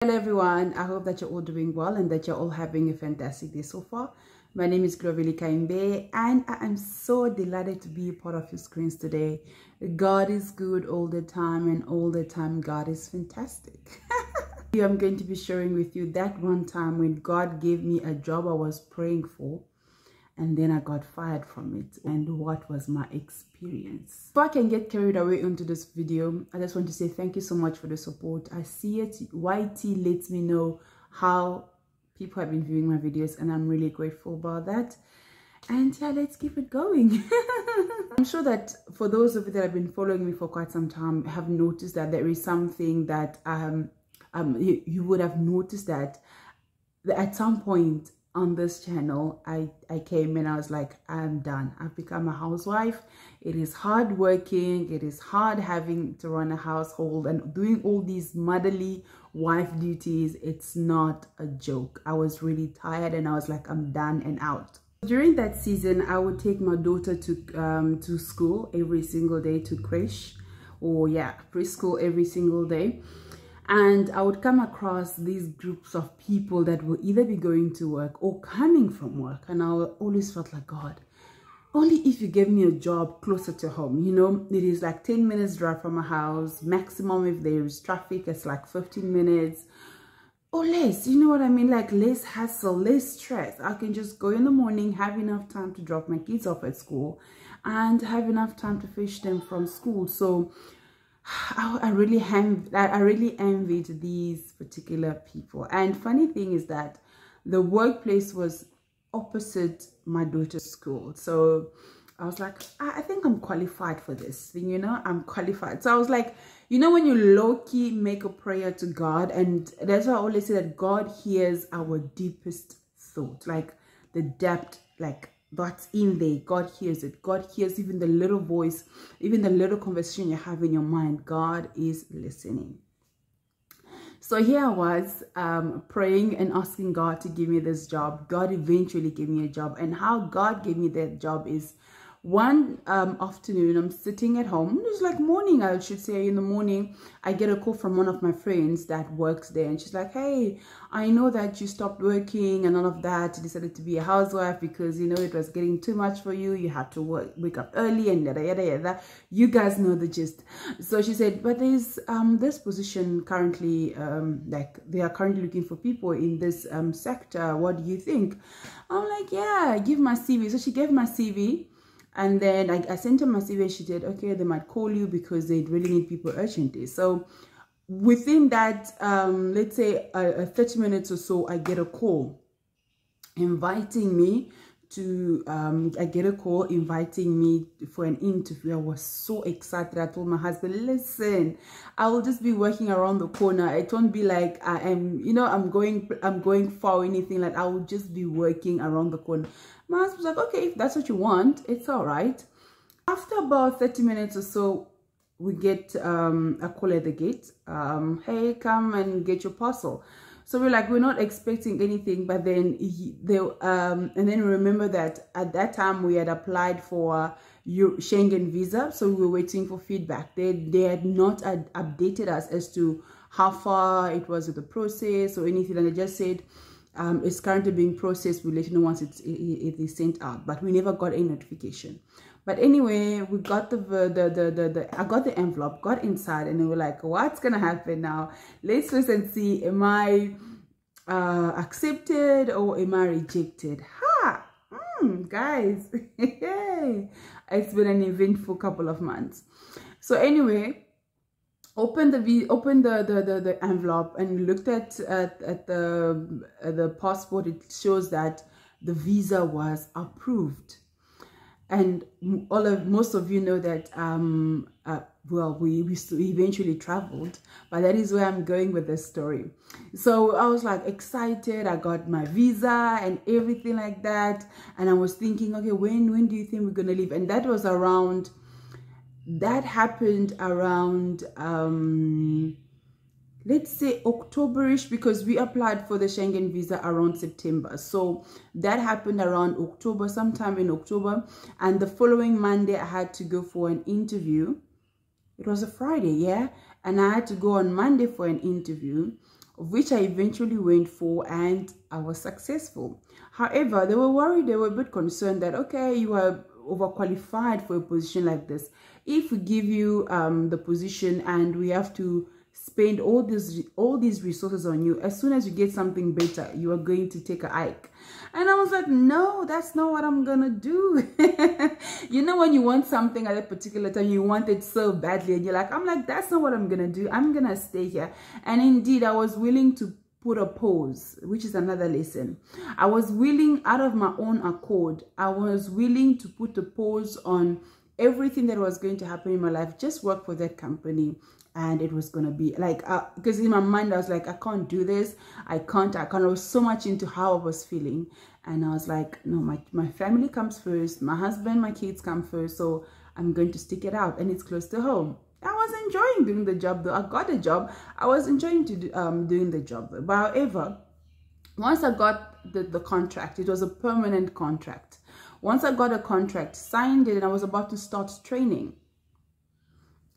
Hello everyone, I hope that you're all doing well and that you're all having a fantastic day so far. My name is Glovely Kaimbe and I am so delighted to be a part of your screens today. God is good all the time and all the time God is fantastic. I'm going to be sharing with you that one time when God gave me a job I was praying for and then I got fired from it, and what was my experience. Before I can get carried away into this video, I just want to say thank you so much for the support. I see it. YT lets me know how people have been viewing my videos and I'm really grateful about that. And yeah, let's keep it going. I'm sure that for those of you that have been following me for quite some time have noticed that there is something that you would have noticed that at some point on this channel I came and I was like, I'm done. I've become a housewife. It is hard working, it is hard having to run a household and doing all these motherly wife duties. It's not a joke. I was really tired and I was like, I'm done and out. During that season I would take my daughter to school every single day, to creche, or yeah, preschool every single day. And I would come across these groups of people that will either be going to work or coming from work. And I always felt like, God, only if you gave me a job closer to home. You know, it is like 10 minutes drive from my house. Maximum if there is traffic, it's like 15 minutes or less. You know what I mean? Like less hassle, less stress. I can just go in the morning, have enough time to drop my kids off at school and have enough time to fetch them from school. So I really envied these particular people. And funny thing is that the workplace was opposite my daughter's school. So I was like, I think I'm qualified for this thing, you know, I'm qualified. So I was like, you know, when you low-key make a prayer to God, and that's why I always say that God hears our deepest thought, like the depth, like that's in there. God hears it. God hears even the little voice, even the little conversation you have in your mind. God is listening. So here I was praying and asking God to give me this job. God eventually gave me a job, and how God gave me that job is one afternoon I'm sitting at home. It was like morning, I should say. In the morning I get a call from one of my friends that works there, and she's like, hey, I know that you stopped working and all of that, you decided to be a housewife because you know it was getting too much for you, you had to wake up early and yada yada yada. You guys know the gist. So she said, but there's this position currently, like they are currently looking for people in this sector. What do you think? I'm like, yeah, give my CV. So she gave my CV. And then I sent her my CV and she said, okay, they might call you because they really need people urgently. So within that, let's say 30 minutes or so, I get a call inviting me to, inviting me for an interview. I was so excited. I told my husband, listen, I will just be working around the corner. It won't be like I am, you know, I'm going far or anything. Like I will just be working around the corner. My husband was like, okay, if that's what you want, it's all right. After about 30 minutes or so, we get a call at the gate. Hey, come and get your parcel. So we're like, we're not expecting anything, but then and then remember that at that time we had applied for Schengen visa, so we were waiting for feedback. They had not updated us as to how far it was with the process or anything, and they just said it's currently being processed. We'll let you know once it is sent out, but we never got any notification. But anyway, we got I got the envelope, got inside, and we were like, what's gonna happen now? Let's listen and see, am I accepted or am I rejected? Guys, it's been an eventful couple of months. So anyway, opened the envelope and looked at the passport. It shows that the visa was approved. And most of you know that well, we eventually traveled, but that is where I'm going with this story. So I was like excited. I got my visa and everything like that, and I was thinking, okay, when do you think we're gonna leave? And that was around, that happened around let's say Octoberish, because we applied for the Schengen visa around September. So that happened around October, sometime in October. And the following Monday, I had to go for an interview. It was a Friday, yeah? And I had to go on Monday for an interview. which I eventually went for, and I was successful. However, they were worried, they were a bit concerned that, okay, you are overqualified for a position like this. If we give you the position and we have to spend all these resources on you, as soon as you get something better, you are going to take a hike. And I was like, no, that's not what I'm gonna do. You know, when you want something at a particular time, you want it so badly, and you're like, I'm like, that's not what I'm gonna do. I'm gonna stay here. And indeed, I was willing to put a pause, which is another lesson. I was willing, out of my own accord, I was willing to put a pause on everything that was going to happen in my life, just work for that company. And it was going to be like, because in my mind, I was like, I can't do this. I can't. I was so much into how I was feeling. And I was like, no, my family comes first. My husband, my kids come first. So I'm going to stick it out. And it's close to home. I was enjoying doing the job, though. I got a job. I was enjoying doing the job. But however, once I got the contract, it was a permanent contract. Once I got a contract, signed it, and I was about to start training,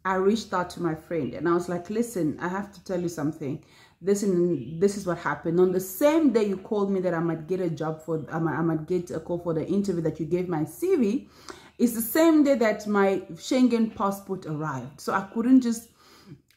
I reached out to my friend and I was like, listen, I have to tell you something. This is what happened. On the same day you called me that I might get a job for, I might get a call for the interview that you gave my CV, it's the same day that my Schengen passport arrived. So I couldn't just,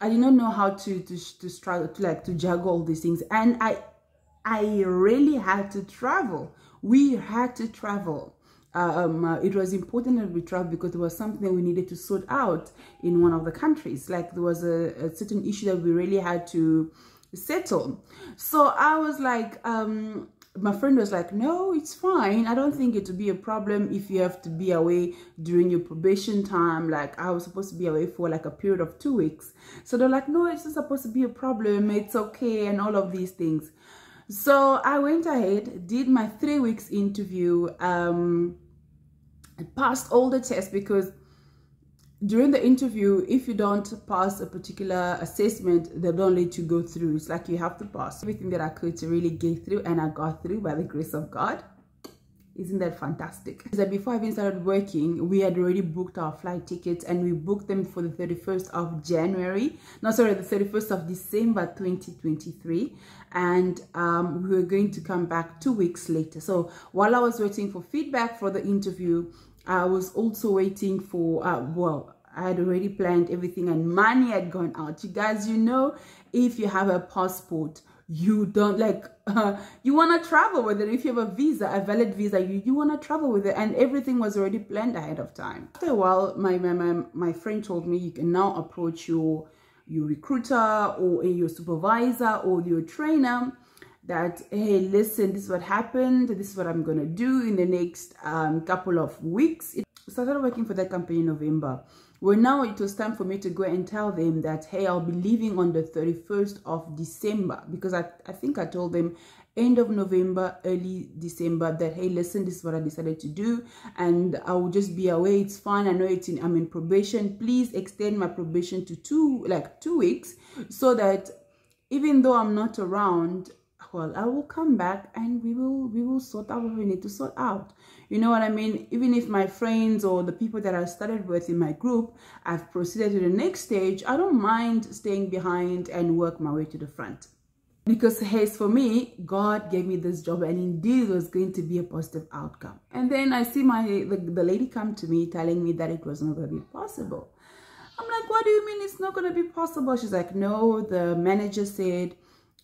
I did not know how to struggle, to juggle all these things. And I really had to travel. We had to travel. It was important that we travel because there was something we needed to sort out in one of the countries. Like there was a certain issue that we really had to settle. So I was like, my friend was like, no, it's fine. I don't think it will be a problem if you have to be away during your probation time. Like I was supposed to be away for like a period of 2 weeks. So they're like, no, it's not supposed to be a problem. It's okay. And all of these things. So I went ahead, did my 3 weeks interview, I passed all the tests, because during the interview, if you don't pass a particular assessment, they don't let you go through. It's like you have to pass everything that I could to really get through, and I got through by the grace of God. Isn't that fantastic? Because before I even started working, we had already booked our flight tickets, and we booked them for the 31st of January. No, sorry, the 31st of December 2023. And we were going to come back 2 weeks later. So while I was waiting for feedback for the interview, I was also waiting for, well, I had already planned everything and money had gone out. You guys, you know, if you have a passport, you don't like, you want to travel with it. If you have a visa, a valid visa, you want to travel with it. And everything was already planned ahead of time. After a while, my friend told me, you can now approach your recruiter or your supervisor or your trainer that, hey, listen, this is what happened. This is what I'm going to do in the next couple of weeks. I started working for that company in November. Well, now it was time for me to go and tell them that, hey, I'll be leaving on the 31st of December, because I think I told them end of November, early December, that, hey, listen, this is what I decided to do, and I will just be away. It's fine. I know I'm in probation. Please extend my probation to 2 weeks, so that even though I'm not around, well, I will come back and we will sort out what we need to sort out. You know what I mean? Even if my friends or the people that I started with in my group, I've proceeded to the next stage, I don't mind staying behind and work my way to the front. Because, hey, for me, God gave me this job, and indeed it was going to be a positive outcome. And then I see the lady come to me telling me that it was not going to be possible. I'm like, what do you mean it's not going to be possible? She's like, no, the manager said,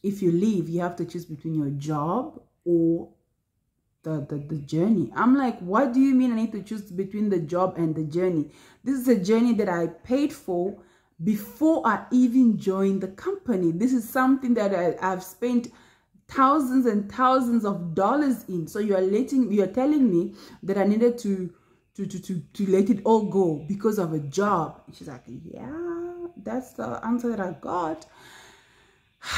if you leave, you have to choose between your job or the journey. I'm like, what do you mean I need to choose between the job and the journey? This is a journey that I paid for before I even joined the company. This is something that I've spent thousands and thousands of dollars in. So you're telling me that I needed to let it all go because of a job. And she's like, yeah, that's the answer that I got.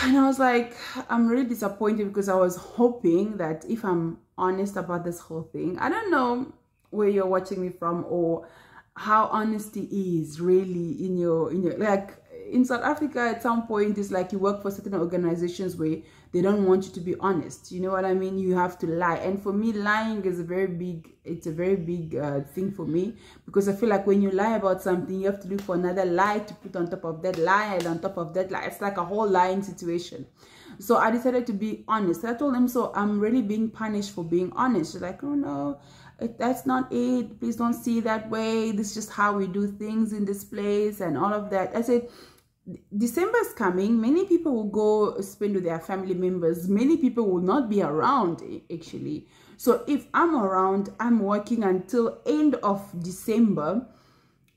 And I was like, I'm really disappointed, because I was hoping that if I'm honest about this whole thing, I don't know where you're watching me from or how honesty is really in your like in South Africa. At some point, it's like you work for certain organizations where they don't want you to be honest. You know what I mean? You have to lie. And for me, lying is a very big thing for me, because I feel like when you lie about something, you have to look for another lie to put on top of that lie and on top of that lie. It's like a whole lying situation. So I decided to be honest. I told them, so I'm really being punished for being honest. She's like, oh no, that's not it. Please don't see it that way. This is just how we do things in this place and all of that. I said, December is coming. Many people will go spend with their family members. Many people will not be around, actually. So if I'm around, I'm working until end of December,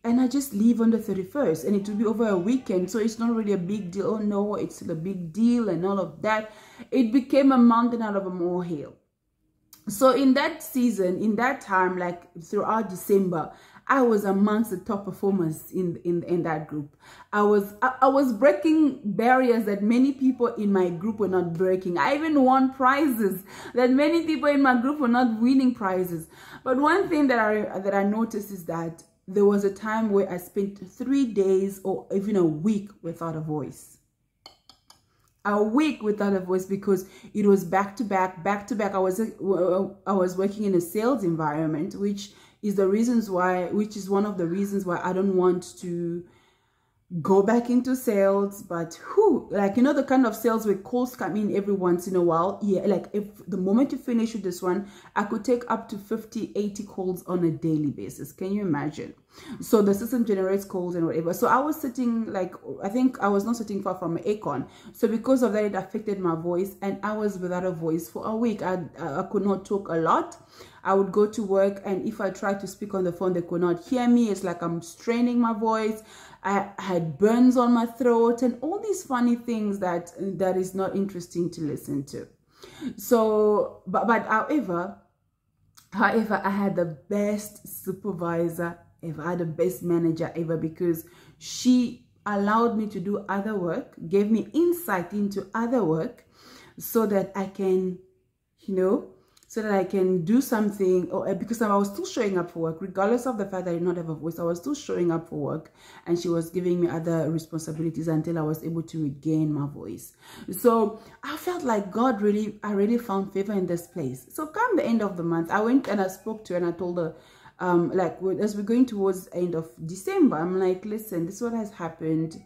and I just leave on the 31st, and it will be over a weekend. So it's not really a big deal. Oh no, it's still a big deal and all of that. It became a mountain out of a molehill. So in that season, in that time, like throughout December, I was amongst the top performers in that group. I was breaking barriers that many people in my group were not breaking. I even won prizes that many people in my group were not winning prizes. But one thing that I noticed is that there was a time where I spent 3 days or even a week without a voice. A week without a voice, because it was back to back. I was working in a sales environment, which is one of the reasons why I don't want to go back into sales. But like, you know, the kind of sales where calls come in every once in a while. Yeah, like if the moment you finish with this one, I could take up to 50-80 calls on a daily basis. Can you imagine? So the system generates calls and whatever. So I was sitting, like, I think I was not sitting far from Acorn. So because of that, it affected my voice, and I was without a voice for a week. I could not talk a lot. I would go to work, and if I tried to speak on the phone, they could not hear me. It's like I'm straining my voice. I had burns on my throat and all these funny things that is not interesting to listen to. So, but however, I had the best supervisor ever. I had the best manager ever, because she allowed me to do other work, gave me insight into other work, so that I can, you know, so that I can do something, or because I was still showing up for work, regardless of the fact that I did not have a voice. I was still showing up for work, and she was giving me other responsibilities until I was able to regain my voice. So I felt like I really found favor in this place. So come the end of the month, I went and I spoke to her, and I told her, like, as we're going towards the end of December, I'm like, listen, this is what has happened.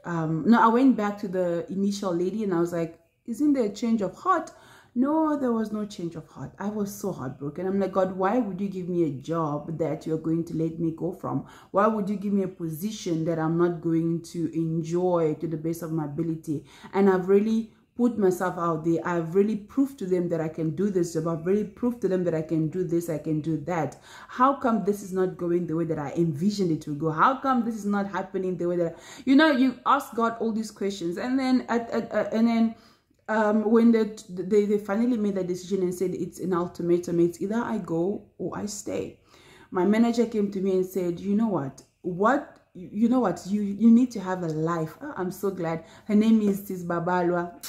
No, I went back to the initial lady, and I was like, isn't there a change of heart? No, there was no change of heart. I was so heartbroken. I'm like, God, why would you give me a job that you're going to let me go from? Why would you give me a position that I'm not going to enjoy to the best of my ability? And I've really put myself out there. I've really proved to them that I can do this job. I've really proved to them that I can do this, I can do that. How come this is not going the way that I envisioned it to go? How come this is not happening the way that you know, you ask God all these questions, and then when they finally made that decision and said it's an ultimatum, it's either I go or I stay. My manager came to me and said, you know what, you need to have a life. Oh, I'm so glad. Her name is Sis Babalwa.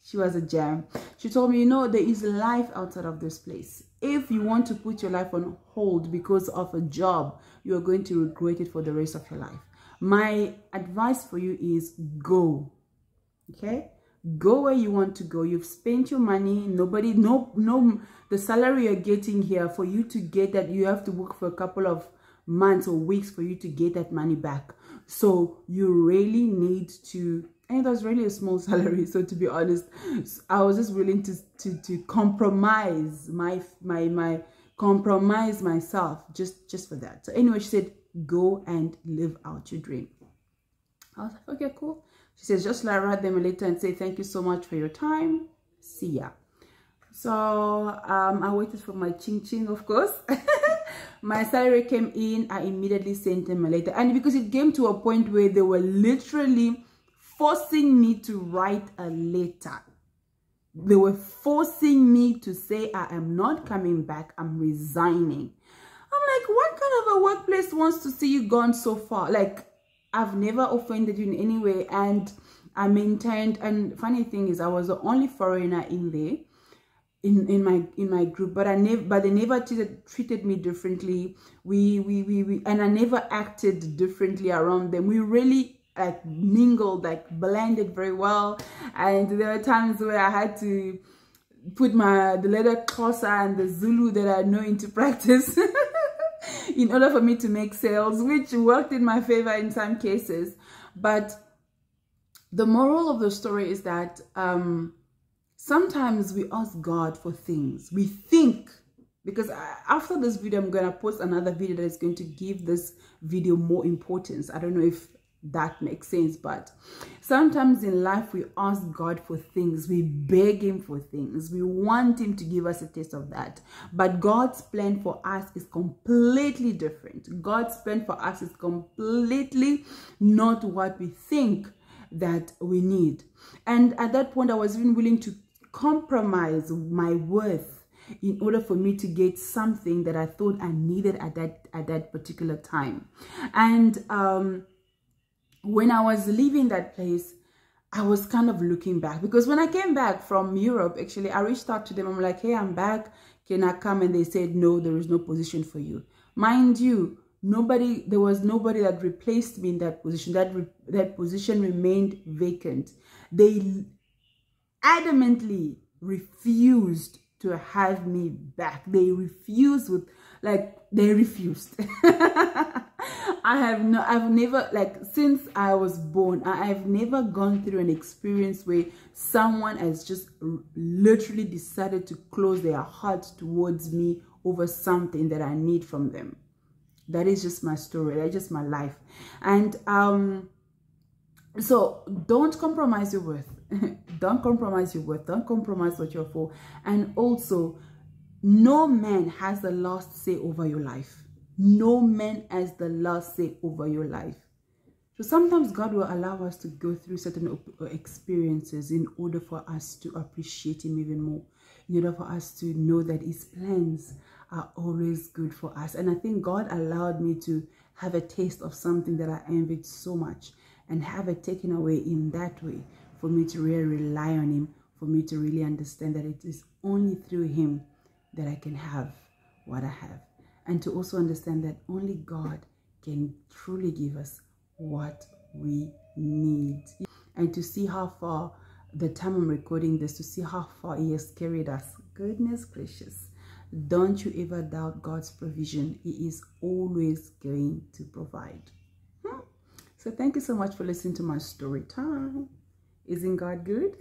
She was a gem. She told me, you know, there is life outside of this place. If you want to put your life on hold because of a job, you are going to regret it for the rest of your life. My advice for you is go. Okay? Go where you want to go. You've spent your money. The salary you're getting here, for you to get that, you have to work for a couple of months or weeks for you to get that money back. So you really need to, and it was really a small salary. So to be honest, I was just willing to compromise compromise myself just for that. So anyway, she said, go and live out your dream. I was like, okay, cool. She says, just write them a letter and say, thank you so much for your time. See ya. So I waited for my ching-ching, of course. My salary came in. I immediately sent them a letter. And because it came to a point where they were literally forcing me to write a letter. They were forcing me to say, I am not coming back. I'm resigning. I'm like, what kind of a workplace wants to see you gone so far? Like, I've never offended you in any way, and I maintained. And funny thing is, I was the only foreigner in there, in my group. But they never treated me differently. And I never acted differently around them. We really like mingled, like blended very well. And there were times where I had to put the letter Xhosa and the Zulu that I know into practice. In order for me to make sales, which worked in my favor in some cases. But The moral of the story is that sometimes we ask God for things. We think, because after this video, I'm going to post another video that is going to give this video more importance. I don't know if that makes sense, but sometimes in life we ask God for things. We beg him for things. We want him to give us a taste of that. But God's plan for us is completely different. God's plan for us is completely not what we think that we need. And at that point, I was even willing to compromise my worth in order for me to get something that I thought I needed at that particular time. And when I was leaving that place, I was kind of looking back, because when I came back from Europe, actually, I reached out to them. I'm like, hey, I'm back. Can I come? And they said, no, there is no position for you. Mind you, there was nobody that replaced me in that position. That position remained vacant. They adamantly refused to have me back. They refused they refused. I've never, since I was born, I've never gone through an experience where someone has just literally decided to close their heart towards me over something that I need from them. That is just my story. That's just my life. And so don't compromise your worth. Don't compromise your worth. Don't compromise what you're for. And also, no man has the last say over your life. No man has the last say over your life. So sometimes God will allow us to go through certain experiences in order for us to appreciate him even more. In order for us to know that his plans are always good for us. And I think God allowed me to have a taste of something that I envied so much, and have it taken away in that way, for me to really rely on him, for me to really understand that it is only through him that I can have what I have. And to also understand that only God can truly give us what we need. And to see how far, the time I'm recording this, to see how far he has carried us. Goodness gracious. Don't you ever doubt God's provision. He is always going to provide. So thank you so much for listening to my story time. Isn't God good?